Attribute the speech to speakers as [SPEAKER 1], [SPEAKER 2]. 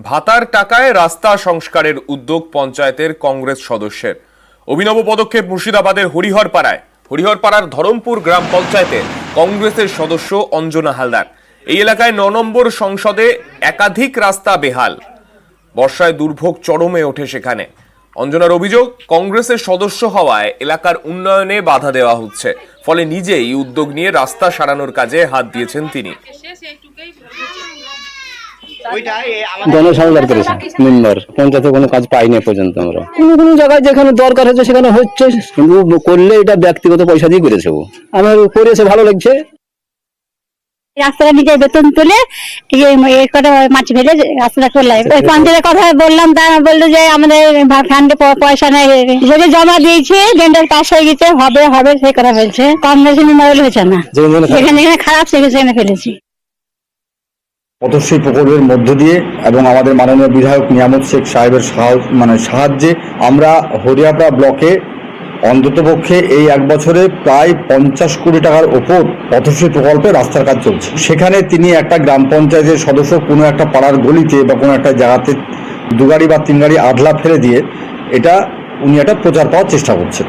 [SPEAKER 1] ভাতার টাকায় রাস্তা সংস্কারের উদ্যোগ পঞ্চায়েতের কংগ্রেস সদস্যের। অভিনব পদক্ষেপ মুর্শিদাবাদের হরিহরপাড়ার ধরমপুর গ্রাম পঞ্চায়েতে কংগ্রেসের সদস্য অঞ্জনা হালদার। এই এলাকায় ৯ নম্বর সংসদে একাধিক রাস্তা বেহাল, বর্ষায় দুর্ভোগ চরমে ওঠে সেখানে। অঞ্জনার অভিযোগ, কংগ্রেসের সদস্য হওয়ায় এলাকার উন্নয়নে বাধা দেওয়া হচ্ছে, ফলে নিজেই উদ্যোগ নিয়ে রাস্তা সারানোর কাজে হাত দিয়েছেন তিনি।
[SPEAKER 2] জনসংযোগ করেছে মেম্বার, পঞ্চায়েতে কোনো কাজ পাইনি পর্যন্ত। আমরা কোনো জায়গায় যেখানে দরকার হচ্ছে সেখানে হচ্ছে, কিন্তু করলে এটা ব্যক্তিগত পয়সা দিয়ে করেছে। আমার করেছে, ভালো লাগছে।
[SPEAKER 3] রাস্তাটা নিজে বেতন তুলে কটা মাটি ফেলে রাস্তাটা করলাম। পঞ্চায়েতের কথা বললাম, তারা বললো যে আমাদের ফান্ডে পয়সা নেই, যদি জমা দিয়েছে ডেন্ডার পাস হয়ে গেছে, হবে হবে সেই কথা বলছে। কংগ্রেসের মোবাইল হয়েছে না, যেখানে খারাপ সেখানে ফেলেছি।
[SPEAKER 4] পথশ্রী প্রকল্পের মধ্য দিয়ে এবং আমাদের মাননীয় বিধায়ক নিয়ামত শেখ সাহেবের সাহায্যে আমরা হরিয়াপাড়া ব্লকে অন্ততপক্ষে এই 1 বছরে প্রায় 50 কোটি টাকার ওপর পথশ্রী প্রকল্পে রাস্তার কাজ চলছে। সেখানে তিনি একটা গ্রাম পঞ্চায়েতের সদস্য কোনো একটা পাড়ার গলিতে বা কোনো একটা জায়গাতে 2 গাড়ি বা 3 গাড়ি আধলা ফেলে দিয়ে এটা উনি একটা প্রচার পাওয়ার চেষ্টা করছেন।